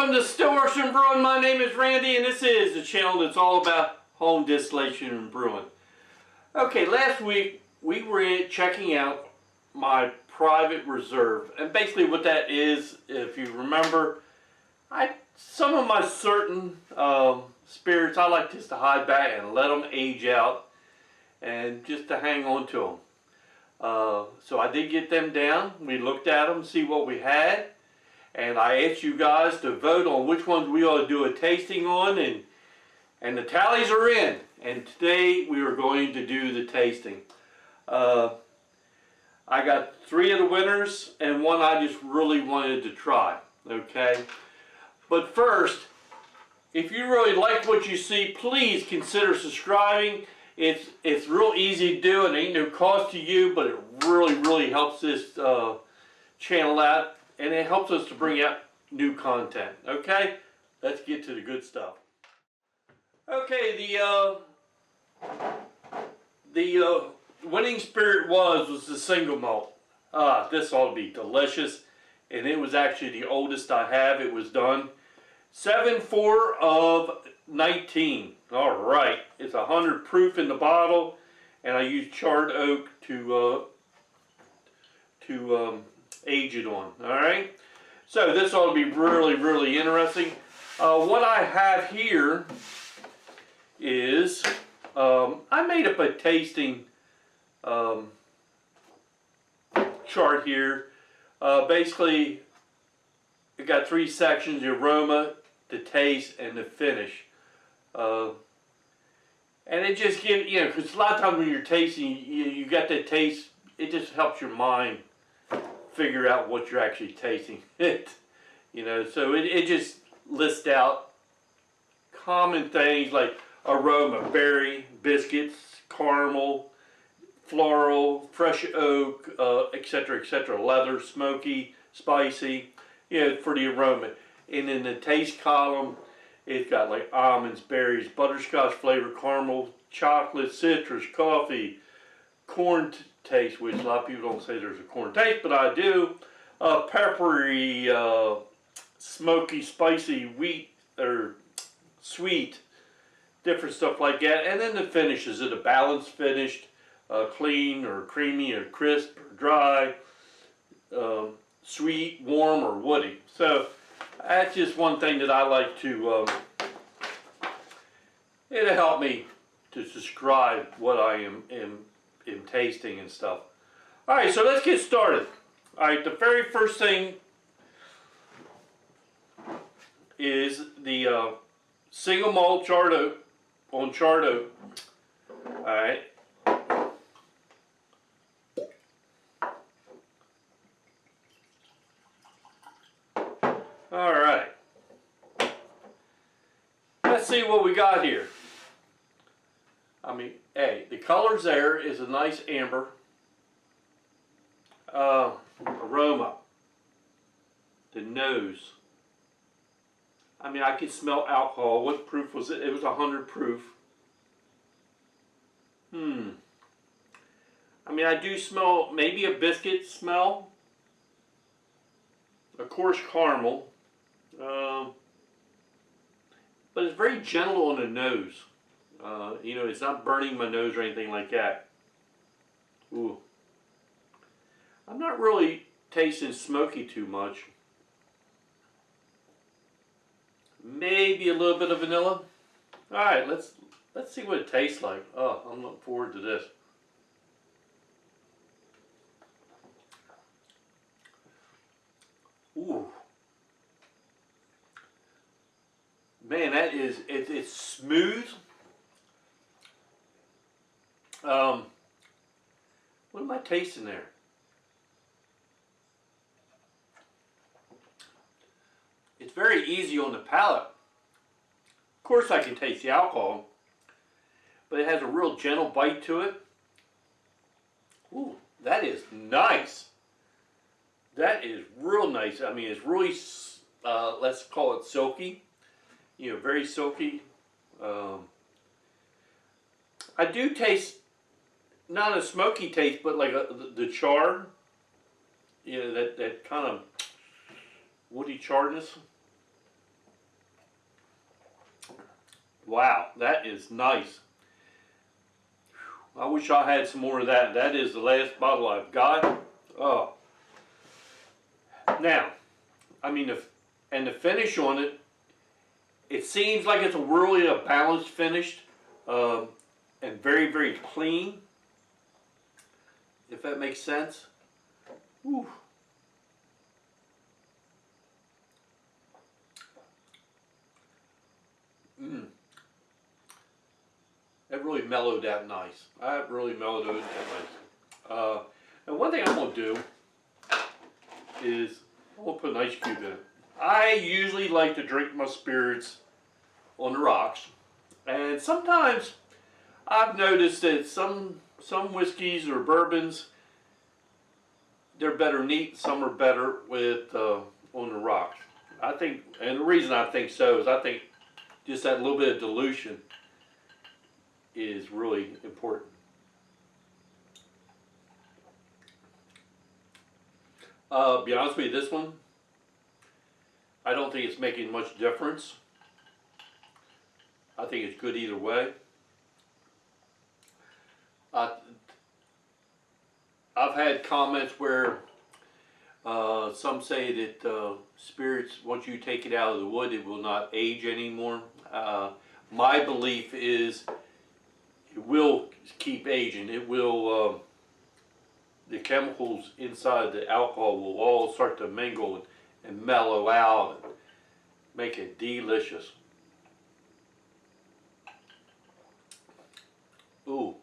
Welcome to Stillworks and Brewing. My name is Randy and this is the channel that's all about home distillation and brewing. Okay, last week we were checking out my private reserve, and basically what that is, if you remember, some of my certain spirits I like just to hide back and let them age out and just to hang on to them. So I did get them down. We looked at them, see what we had, and I asked you guys to vote on which ones we ought to do a tasting on, and the tallies are in. And today we are going to do the tasting. I got 3 of the winners and one I just really wanted to try. Okay, but first, if you really like what you see, please consider subscribing. It's real easy to do. It ain't no cost to you, but it really helps this channel out, and it helps us to bring out new content. Okay, let's get to the good stuff. Okay, the winning spirit was the single malt. This ought to be delicious, and it was actually the oldest I have. It was done 7/4 of 19. All right, it's 100 proof in the bottle, and I used charred oak to age it on. All right, so this ought to be really interesting. What I have here is I made up a tasting chart here. Basically, it got 3 sections: the aroma, the taste, and the finish. And it just gives, you know, because a lot of times when you're tasting, you got that taste, it just helps your mind figure out what you're actually tasting. You know, so it just lists out common things like aroma: berry, biscuits, caramel, floral, fresh oak, etc., leather, smoky, spicy, you know, for the aroma. And in the taste column, it's got like almonds, berries, butterscotch flavor, caramel, chocolate, citrus, coffee, corn taste, which a lot of people don't say there's a corn taste, but I do. Peppery, smoky, spicy, wheat, or sweet, different stuff like that. And then the finish, is it a balanced finish, clean or creamy or crisp or dry, sweet, warm, or woody. So that's just one thing that I like to, it'll help me to describe what I am tasting and stuff. Alright, so let's get started. Alright, the very first thing is the single malt charred oak on charred oak. Alright. Alright. Let's see what we got here. I mean, hey, the colors there is a nice amber. Aroma. The nose. I mean, I can smell alcohol. What proof was it? It was 100 proof. I mean, I do smell maybe a biscuit smell. Of course, caramel. But it's very gentle on the nose. You know, it's not burning my nose or anything like that. Ooh. I'm not really tasting smoky too much. Maybe a little bit of vanilla. Alright, let's see what it tastes like. Oh, I'm looking forward to this. Ooh. Man, that is, it's smooth. What am I tasting there? It's very easy on the palate. Of course I can taste the alcohol, but it has a real gentle bite to it. Ooh, that is nice. That is real nice. I mean, it's really, let's call it silky. You know, very silky. I do taste, not a smoky taste, but like the char. You know, that kind of woody charness. Wow, that is nice. I wish I had some more of that. That is the last bottle I've got. Oh. Now, I mean, and the finish on it, it seems like it's a really a balanced finish, and very, very clean, if that makes sense. Whew. That really mellowed out nice. That really mellowed out nice. And one thing I'm going to do is I'm going to put an ice cube in it. I usually like to drink my spirits on the rocks. And sometimes I've noticed that some whiskeys or bourbons, they're better neat, some are better with on the rocks. I think, and the reason I think so is I think just that little bit of dilution is really important. Be honest with you, this one, I don't think it's making much difference. I think it's good either way. I've had comments where some say that spirits, once you take it out of the wood, it will not age anymore. My belief is it will keep aging. It will, the chemicals inside the alcohol will all start to mingle and mellow out and make it delicious. Ooh.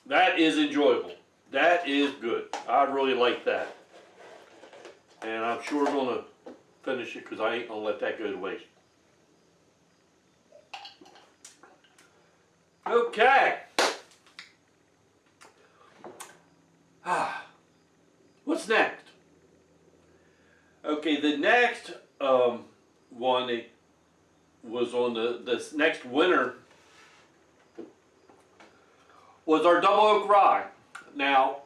That is enjoyable. That is good. I really like that. And I'm sure going to finish it because I ain't going to let that go to waste. Okay. What's next? Okay, the next one that was on this next winter was our double oak rye. Now,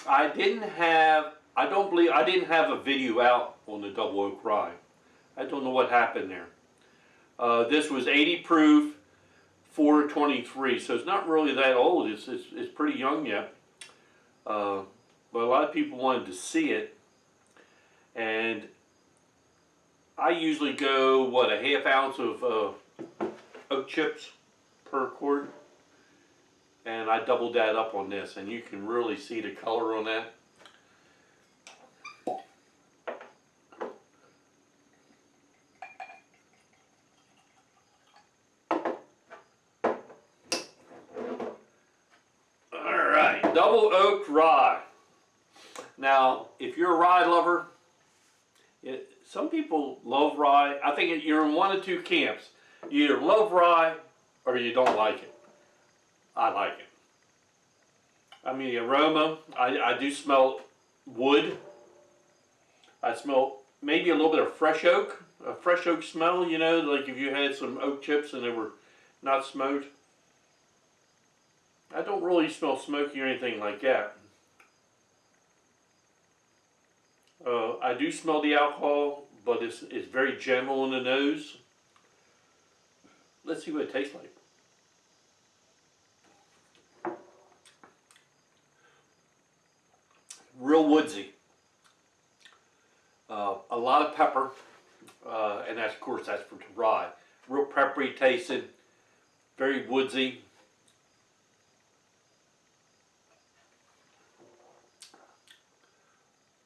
I didn't have a video out on the double oak rye. I don't know what happened there. This was 80 proof, 423, so it's not really that old. It's pretty young yet. But a lot of people wanted to see it, and I usually go, what, a half ounce of oak chips per quart, and I doubled that up on this, and you can really see the color on that. Alright, double oak rye. Now, if you're a rye lover, some people love rye. I think you're in one of two camps. You either love rye or you don't like it. I like it. I mean, the aroma, I do smell wood. I smell maybe a little bit of fresh oak, a fresh oak smell, you know, like if you had some oak chips and they were not smoked. I don't really smell smoky or anything like that. I do smell the alcohol, but it's very gentle in the nose. Let's see what it tastes like. Real woodsy. A lot of pepper, and that's, of course, that's for rye. Real peppery tasted, very woodsy.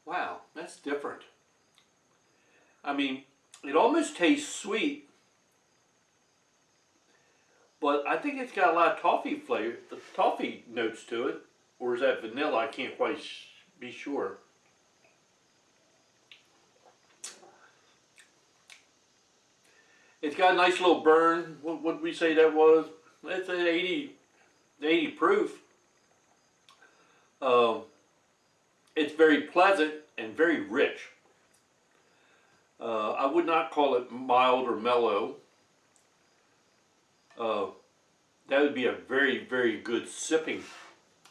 Wow, that's different. I mean, it almost tastes sweet, but I think it's got a lot of toffee flavor, toffee notes to it. Or is that vanilla? I can't quite be sure. It's got a nice little burn. What did we say that was? It's an 80 proof. It's very pleasant and very rich. I would not call it mild or mellow. That would be a very, very good sipping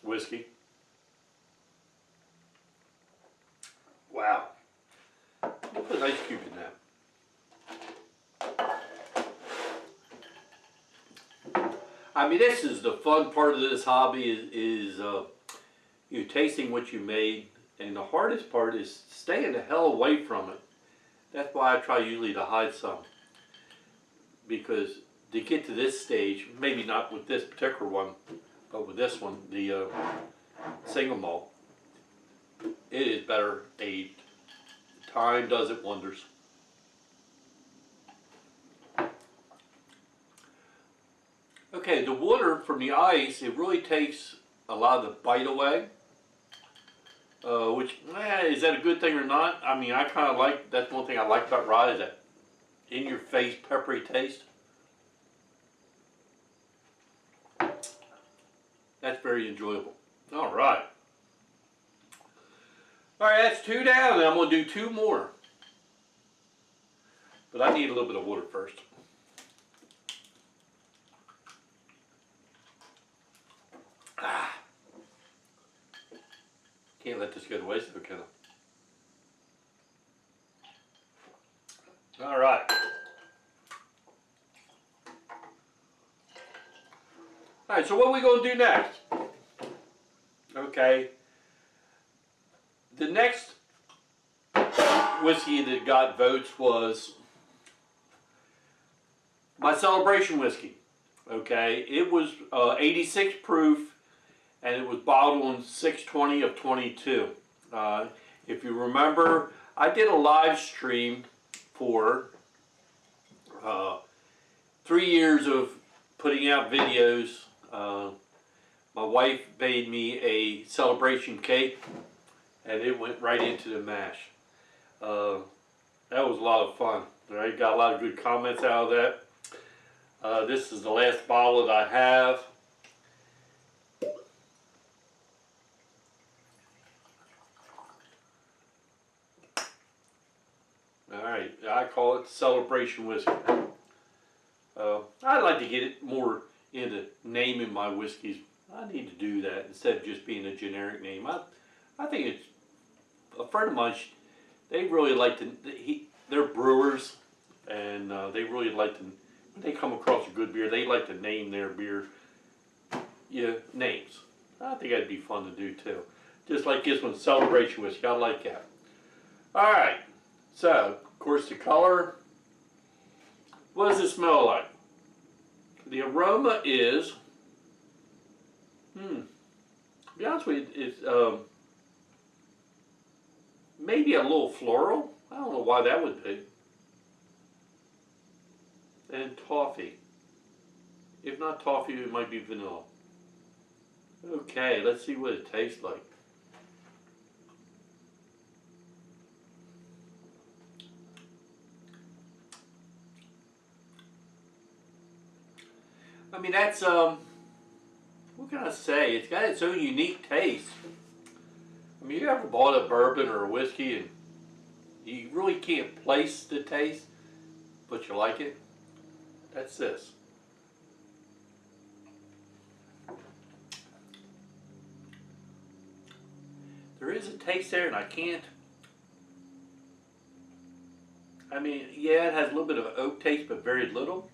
whiskey. Wow. I'll put an ice cube in that. I mean, this is the fun part of this hobby is you tasting what you made, and the hardest part is staying the hell away from it. That's why I try usually to hide some, because to get to this stage, maybe not with this particular one, but with this one, the single malt, it is better aged. Time does it wonders. Okay, the water from the ice, it really takes a lot of the bite away. Which, is that a good thing or not? I mean, I kind of like, that's one thing I like about rye, is that in-your-face peppery taste. That's very enjoyable. All right. All right, that's 2 down, and I'm going to do 2 more. But I need a little bit of water first. Can't let this go to waste, though, can I? All right. All right, so what are we going to do next? Okay. The next whiskey that got votes was my celebration whiskey. Okay, it was 86 proof, and it was bottled on 6/20 of 22. If you remember, I did a live stream for 3 years of putting out videos. My wife made me a celebration cake, and it went right into the mash. That was a lot of fun. I got a lot of good comments out of that. This is the last bottle that I have. Alright, I call it celebration whiskey. I'd like to get it more into naming my whiskeys. I need to do that instead of just being a generic name. I think it's, a friend of mine, they really like to, they're brewers, and they really like to, when they come across a good beer, they like to name their beer, names. I think that'd be fun to do too. Just like this one, celebration whiskey, I like that. Alright, so, of course the color, what does it smell like? The aroma is, to be honest with you, it's maybe a little floral. I don't know why that would be. And toffee. If not toffee, it might be vanilla. Okay, let's see what it tastes like. I mean, that's, what can I say? It's got its own unique taste. I mean, you ever bought a bourbon or a whiskey and you really can't place the taste, but you like it? That's this. There is a taste there, and I can't. I mean, yeah, it has a little bit of an oak taste, but very little.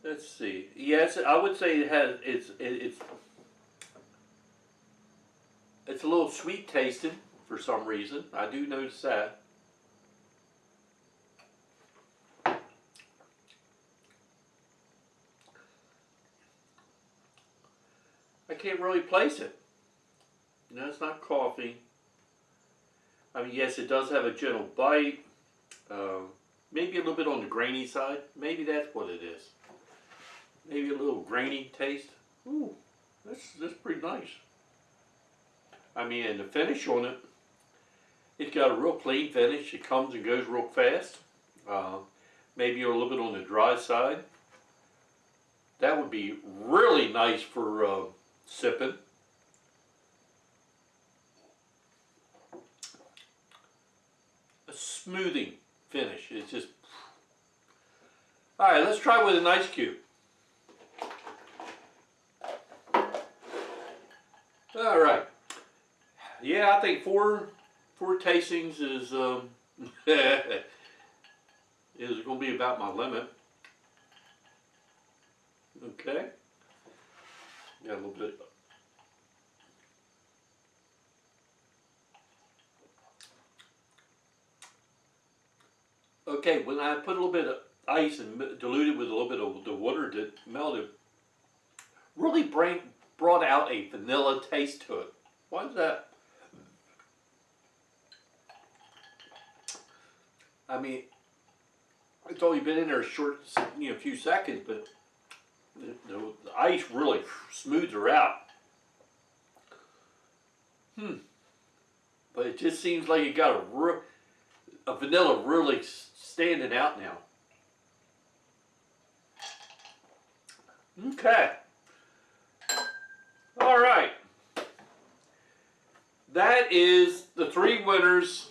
Let's see. Yes, I would say it has. It's a little sweet tasting for some reason. I do notice that. I can't really place it. No, it's not coffee. I mean, yes, it does have a gentle bite. Maybe a little bit on the grainy side. Maybe that's what it is. Maybe a little grainy taste. Ooh, that's pretty nice. I mean, and the finish on it, it's got a real clean finish. It comes and goes real fast. Maybe a little bit on the dry side. That would be really nice for sipping. A smoothing finish. It's just... Alright, let's try with an ice cube. Alright. Yeah, I think four 4 tastings is is going to be about my limit. Okay. Got a little bit. Okay, when I put a little bit of ice and diluted with a little bit of the water that melted, really brought out a vanilla taste to it. Why is that? I mean, it's only been in there a short, few seconds, but the ice really smooths her out. But it just seems like it got a vanilla really standing out now. Okay. All right. That is the 3 winners.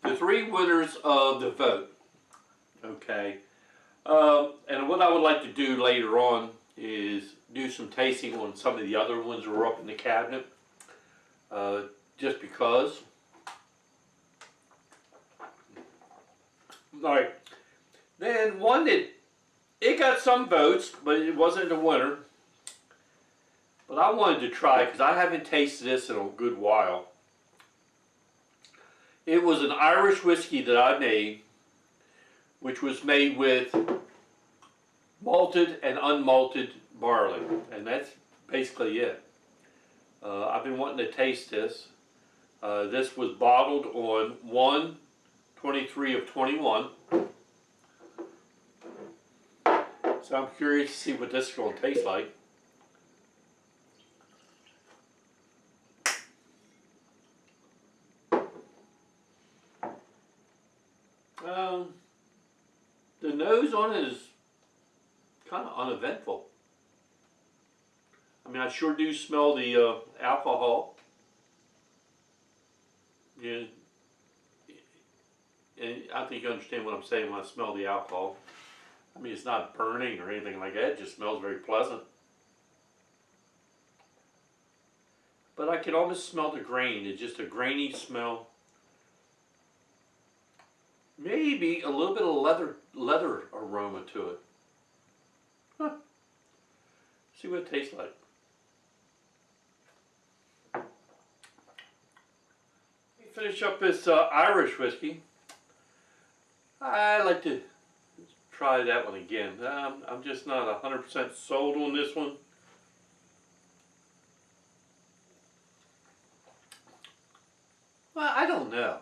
The 3 winners of the vote. Okay. And what I would like to do later on is do some tasting on some of the other ones that were up in the cabinet. Just because. Alright. Then one that it got some votes, but it wasn't the winner. But I wanted to try because I haven't tasted this in a good while. It was an Irish whiskey that I made, which was made with malted and unmalted barley, and that's basically it. I've been wanting to taste this. This was bottled on 1/23/21. So I'm curious to see what this is going to taste like. The nose on it is kind of uneventful. I mean, I sure do smell the alcohol. Yeah, and I think you understand what I'm saying when I smell the alcohol. I mean, it's not burning or anything like that. It just smells very pleasant. But I can almost smell the grain. It's just a grainy smell. Maybe a little bit of leather aroma to it. Huh. See what it tastes like. Finish up this Irish whiskey. I like to try that one again. I'm just not 100% sold on this one. Well, I don't know.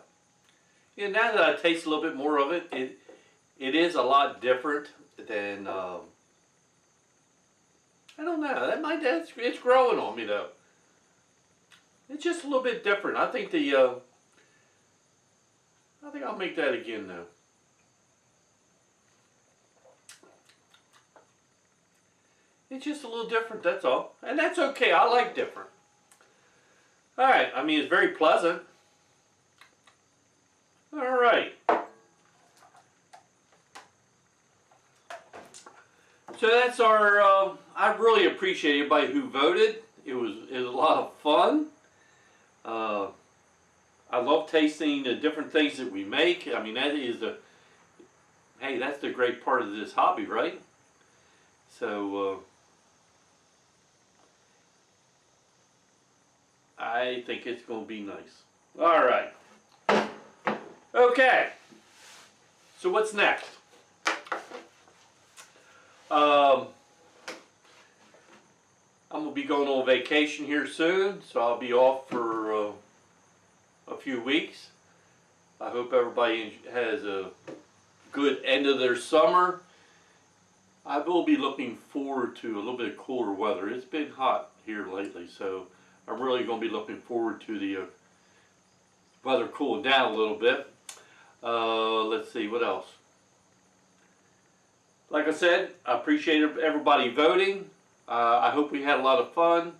Yeah, now that I taste a little bit more of it, it is a lot different than I don't know. It's growing on me though. It's just a little bit different. I think I'll make that again though. It's just a little different, that's all. And that's okay. I like different. All right. I mean, it's very pleasant. All right. So that's our, I really appreciate everybody who voted. It was a lot of fun. I love tasting the different things that we make. I mean, that's the great part of this hobby, right? So, I think it's going to be nice. All right. Okay. So what's next? I'm going to be going on vacation here soon, so I'll be off for a few weeks. I hope everybody has a good end of their summer. I will be looking forward to a little bit of cooler weather. It's been hot here lately, so I'm really going to be looking forward to the weather cooling down a little bit. Let's see, what else? Like I said, I appreciate everybody voting. I hope we had a lot of fun,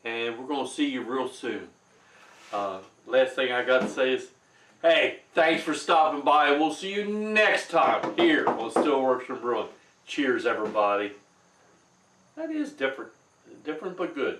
and we're going to see you real soon. Last thing I got to say is, hey, thanks for stopping by, and we'll see you next time here on Stillworks from Brewing. Cheers, everybody. That is different. Different but good.